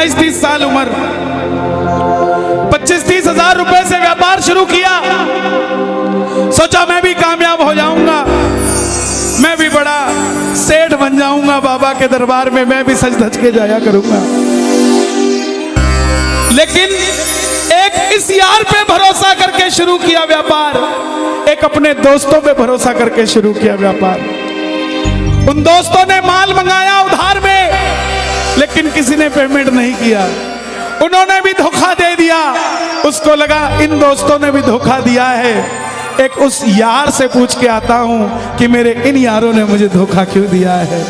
28-30 साल उम्र, 25-30 हजार रुपए से व्यापार शुरू किया। सोचा मैं भी कामयाब हो जाऊंगा, मैं भी बड़ा सेठ बन जाऊंगा, बाबा के दरबार में मैं भी सज धज के जाया करूंगा। लेकिन एक इस यार पे भरोसा करके शुरू किया व्यापार, एक अपने दोस्तों पे भरोसा करके शुरू किया व्यापार। उन दोस्तों ने माल मंगाया उधार में, लेकिन किसी ने पेमेंट नहीं किया, उन्होंने भी धोखा दे दिया। उसको लगा इन दोस्तों ने भी धोखा दिया है, एक उस यार से पूछ के आता हूं कि मेरे इन यारों ने मुझे धोखा क्यों दिया है।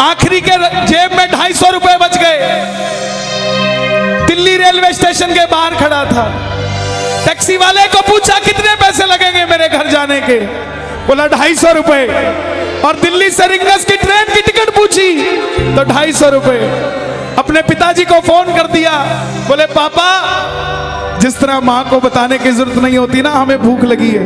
आखिरी के जेब में 250 रुपए बच गए। दिल्ली रेलवे स्टेशन के बाहर खड़ा था, टैक्सी वाले को पूछा कितने पैसे लगेंगे मेरे घर जाने के, बोला 250 रुपए। और दिल्ली से रिंगस की ट्रेन की टिकट पूछी तो 250 रुपए। अपने पिताजी को फोन कर दिया, बोले पापा, जिस तरह माँ को बताने की जरूरत नहीं होती ना हमें भूख लगी है,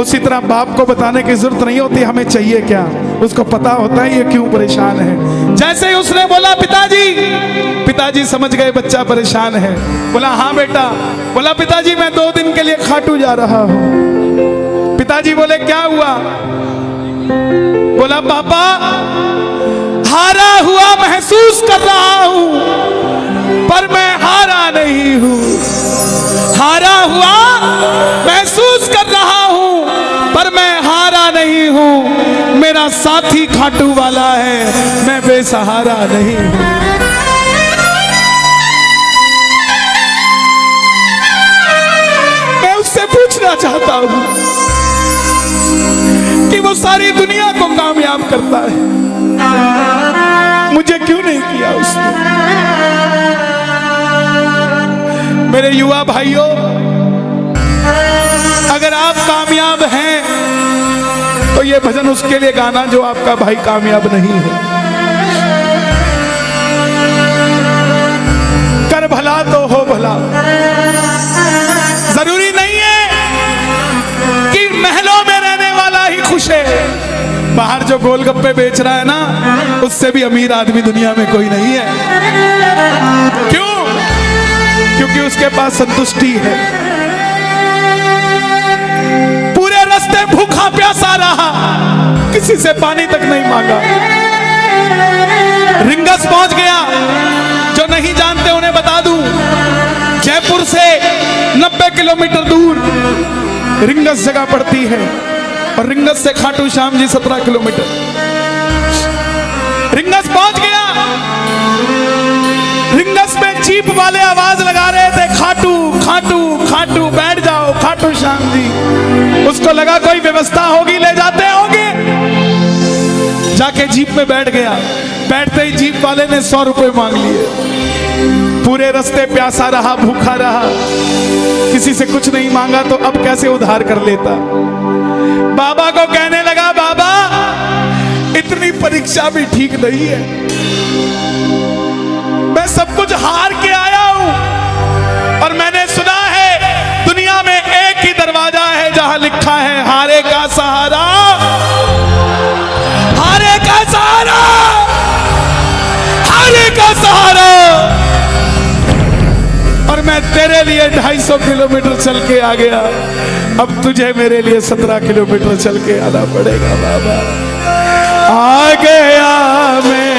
उसी तरह बाप को बताने की जरूरत नहीं होती हमें चाहिए क्या, उसको पता होता है ये क्यों परेशान है। जैसे ही उसने बोला पिताजी समझ गए बच्चा परेशान है। बोला हाँ बेटा। बोला पिताजी मैं 2 दिन के लिए खाटू जा रहा हूं। पिताजी बोले क्या हुआ? बोला पापा, हारा हुआ महसूस कर रहा हूं, पर मैं हारा नहीं हूं। हारा हुआ महसूस कर रहा हूं, पर मैं हारा नहीं हूं। मेरा साथी खाटू वाला है, मैं बेसहारा नहीं हूं। मैं उससे पूछना चाहता हूं कि वो सारी दुनिया को कामयाब करता है, मुझे क्यों नहीं किया उसने? मेरे युवा भाइयों, अगर आप कामयाब हैं तो ये भजन उसके लिए गाना जो आपका भाई कामयाब नहीं है। कर भला तो हो भला। जरूरी नहीं है कि महलों में रहने वाला ही खुश है। बाहर जो गोलगप्पे बेच रहा है ना, उससे भी अमीर आदमी दुनिया में कोई नहीं है। क्यों? क्योंकि उसके पास संतुष्टि है। पूरे रास्ते भूखा प्यासा रहा, किसी से पानी तक नहीं मांगा। रिंगस पहुंच गया। जो नहीं जानते उन्हें बता दूं, जयपुर से 90 किलोमीटर दूर रिंगस जगह पड़ती है, और रिंगस से खाटू श्याम जी 17 किलोमीटर। रिंगस पहुंच गया। रिंगस में जीप वाले आवाज लगा रहे थे, खाटू खाटू खाटू, बैठ जाओ खाटू श्याम जी। उसको लगा कोई व्यवस्था होगी, ले जाते होंगे। जाके जीप में बैठ गया। बैठते ही जीप वाले ने 100 रुपए मांग लिए। पूरे रास्ते प्यासा रहा, भूखा रहा, किसी से कुछ नहीं मांगा तो अब कैसे उधार कर लेता। बाबा को कहने लगा, बाबा इतनी परीक्षा भी ठीक नहीं है, मैं सब कुछ हार के आया हूं, और मैंने सुना है दुनिया में एक ही दरवाजा है जहां लिखा है हारे का सहारा, हारे का सहारा, हारे का सहारा। और मैं तेरे लिए 250 किलोमीटर चल के आ गया, अब तुझे मेरे लिए 17 किलोमीटर चल के आना पड़ेगा। बाबा आ गया मैं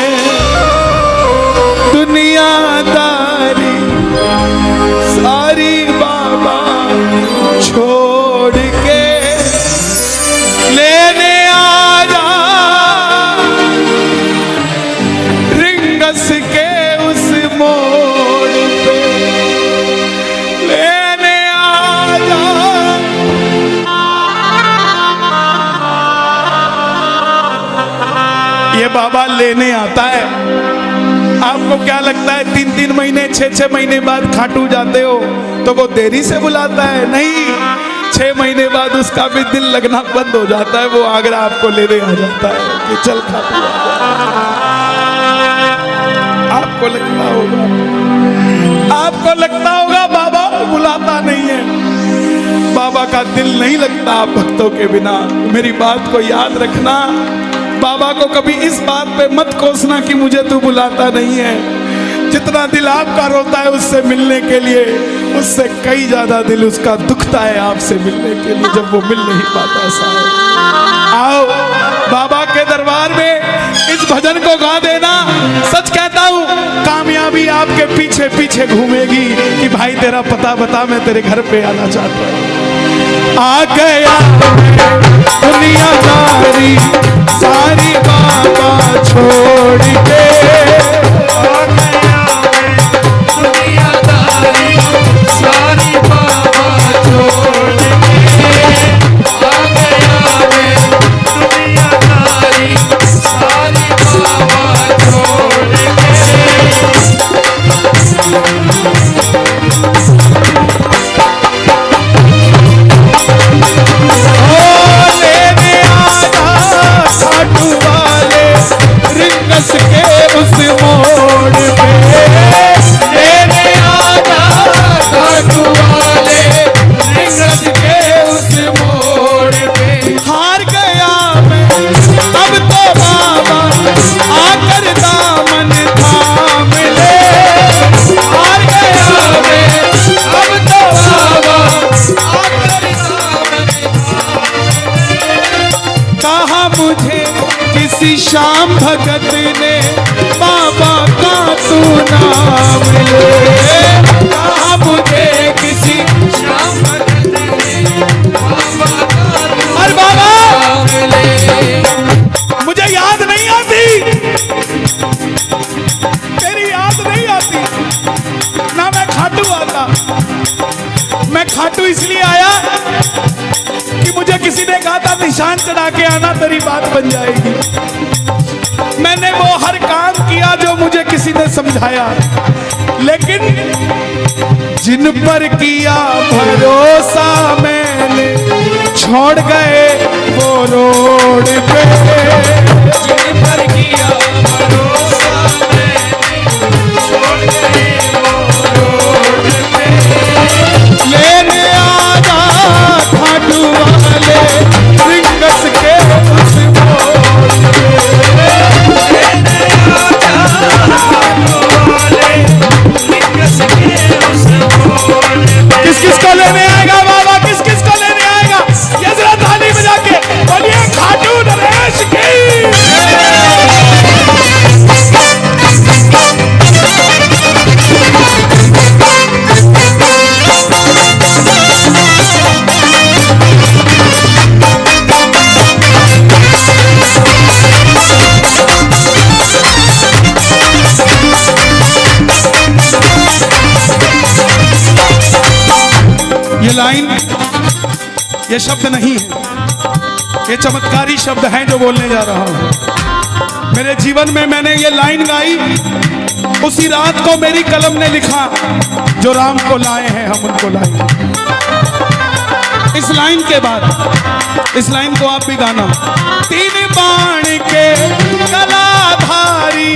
दुनियादारी सारी बाबा छोड़ के लेने आ जा रिंगस के उस मोड़ पे, लेने आ जा। ये बाबा लेने आता है। आपको क्या लगता है 3-3 महीने 6-6 महीने बाद खाटू जाते हो तो वो देरी से बुलाता है? नहीं, 6 महीने बाद उसका भी दिल लगना बंद हो जाता है, वो आगरा आपको लेने आ जाता है कि चल खाटू आ जा। आपको लगता होगा बाबा बुलाता नहीं है, बाबा का दिल नहीं लगता आप भक्तों के बिना। मेरी बात को याद रखना, बाबा को कभी इस बात पे मत कोसना कि मुझे तू बुलाता नहीं है। जितना दिल आपका रोता है उससे मिलने के लिए, उससे कई ज्यादा दिल उसका दुखता है आपसे मिलने के लिए, जब वो मिल नहीं पाता। साहब आओ बाबा के दरबार में इस भजन को गा देना। सच कहता हूँ कामयाबी आपके पीछे पीछे घूमेगी कि भाई तेरा पता बता, मैं तेरे घर पे आना चाहता हूँ। आ गया दुनियादारी सारी बाबा छोड़ के, आ गया दुनियादारी सारी बाबा छोड़ के, आ गया दुनियादारी सारी बाबा छोड़ श्याम भगत ने बाबा का तू नाम ले, कहा मुझे किसी श्याम भगत ने बाबा का तू नाम ले। मुझे याद नहीं आती, तेरी याद नहीं आती ना, मैं खाटू आता। मैं खाटू इसलिए आया कि मुझे किसी ने कहा था निशान चढ़ा के आना, तेरी बात बन जाएगी। मैंने वो हर काम किया जो मुझे किसी ने समझाया, लेकिन जिन पर किया भरोसा मैंने छोड़ गए वो रोड पे, जिन पर किया भरोसा मैंने छोड़ गए वो रोड पे। लेने आजा खाटू वाले रिंगस के उस मोड़ पे, किस किस को लेने आएगा बाबा, किस किस को लेने आएगा? ये जरा ताली बजा के बोलिए खाटू नरेश की। ये लाइन, ये शब्द नहीं है, ये चमत्कारी शब्द हैं जो बोलने जा रहा हूं। मेरे जीवन में मैंने ये लाइन गाई, उसी रात को मेरी कलम ने लिखा, जो राम को लाए हैं हम उनको लाएंगे। इस लाइन के बाद, इस लाइन को आप भी गाना। तीन बाण के कलाधारी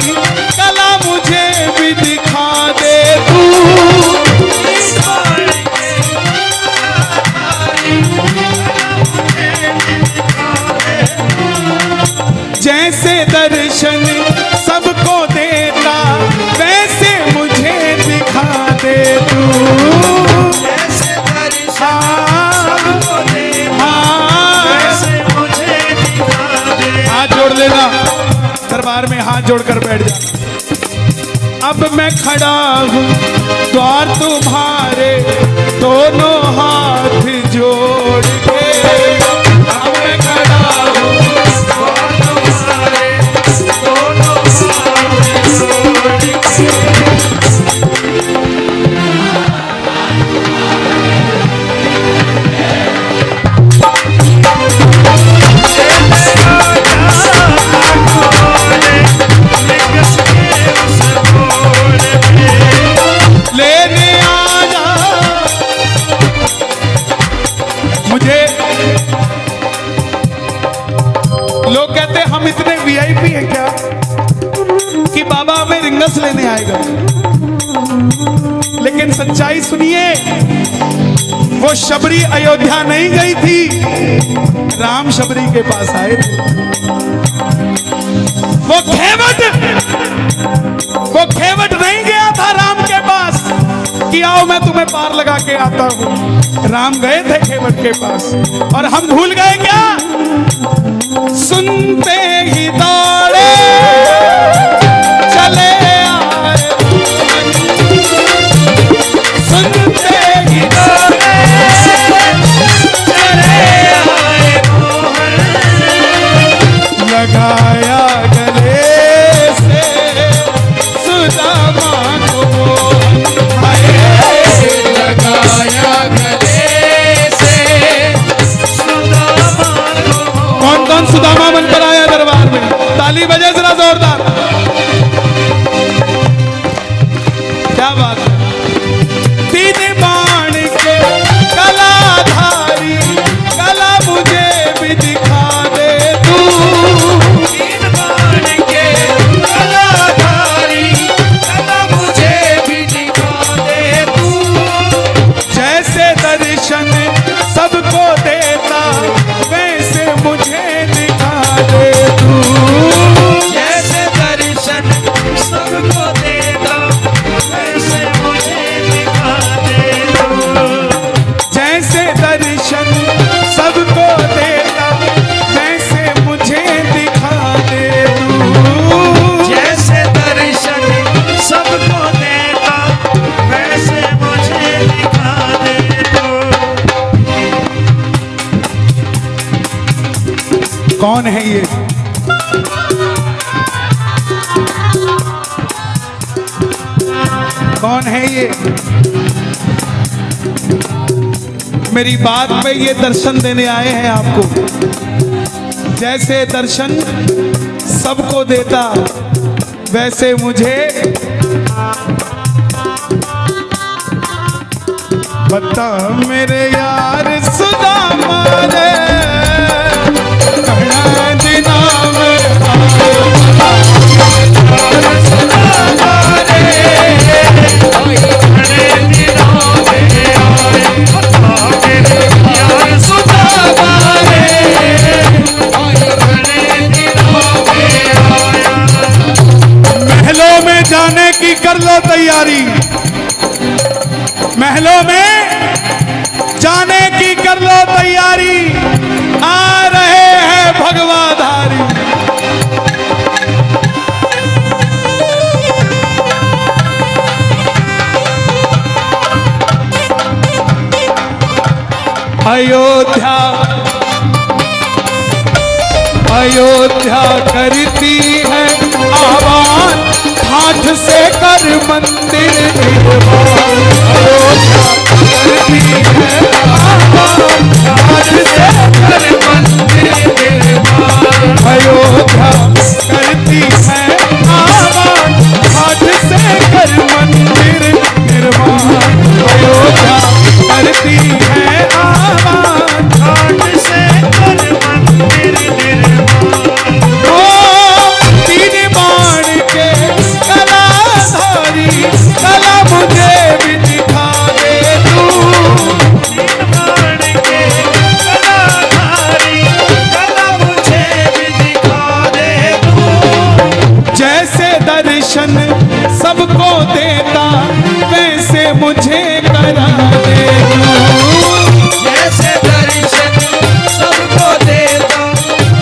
कला मुझे भी दिखा दे तू, जैसे दर्शन सबको देता वैसे मुझे दिखा दे तू, जैसे दर्शन सबको देता वैसे मुझे दिखा दे। हाथ जोड़ लेना, दरबार में हाथ जोड़कर बैठ जा। अब मैं खड़ा हूँ द्वार तुम्हारे दोनों हाथ जोड़ के, अब मैं खड़ा हूँ लेने आना। मुझे लोग कहते हैं हम इतने वीआईपी हैं क्या कि बाबा हमें रिंगस लेने आएगा, लेकिन सच्चाई सुनिए, वो शबरी अयोध्या नहीं गई थी, राम शबरी के पास आए थे। वो खेवट नहीं गया था राम के पास कि आओ मैं तुम्हें पार लगा के आता हूं। राम गए थे खेवट के पास और हम भूल गए क्या? सुनते ही दौड़े चले आए, सुनते ही दौड़े चले आए, लगाया गले से सुदामा को, लगाया गले से सुदामा को। कौन कौन सुदामा बनकर आया दरबार में? ताली बजे जरा जोरदार। क्या बात है? तीन बाण के कलाधारी कला मुझे भी दिखा दे तू, तीन बाण के कलाधारी कला मुझे भी दिखा दे तू, जैसे दर्शन सबको देता वैसे मुझे दिखा दे तू, जैसे दर्शन सबको देता वैसे मुझे दिखा दे तू, जैसे दर्शन सबको देता वैसे मुझे दिखा दे तू, जैसे दर्शन सबको देता वैसे मुझे दिखा दे तू। कौन है ये? कौन है ये? मेरी बात पे ये दर्शन देने आए हैं आपको। जैसे दर्शन सबको देता वैसे मुझे बता मेरे यार सुदामा रे, कहना दिना में महलों में जाने की कर लो तैयारी, महलों में जाने की कर लो तैयारी, आ रहे हैं भगवाधारी। अयोध्या अयोध्या करती है आह्वान, ठाठ से कर मंदिर निर्माण, अयोध्या करती है आह्वान, ठाठ से कर मंदिर निर्माण, अयोध्या करती है आह्वान, ठाठ से कर मंदिर निर्माण, अयोध्या करती है आह्वान, ठाठ से कर मंदिर निर्माण। तीन बाण के कलाधारी कला मुझे भी दिखा दे तू, तीन बाण के कलाधारी कला मुझे भी दिखा दे तू, जैसे दर्शन सबको देता वैसे मुझे करा दे तू, जैसे दर्शन सबको देता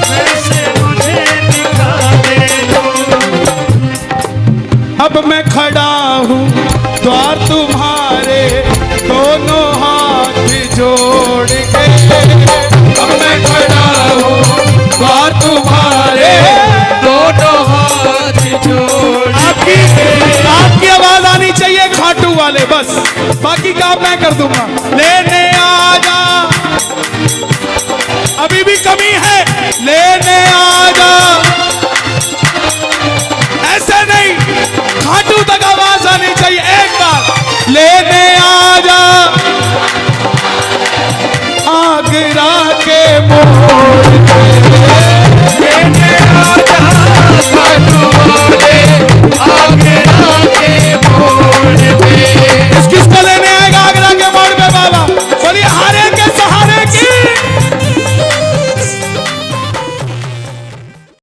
वैसे मुझे दिखा दे तू। अब मैं खड़ा हूँ द्वार तुम्हारे दोनों हाथ जोड़ के, अब मैं खड़ा हूँ द्वार तुम्हारे दोनों हाथ जोड़ के। आपकी आवाज आनी चाहिए खाटू वाले, बस बाकी काम मैं कर दूंगा। लेने आ जा, अभी भी कमी है, लेने आ जा, ऐसे नहीं, खाटू तक आवाज आनी चाहिए। एक बार लेने आ जा,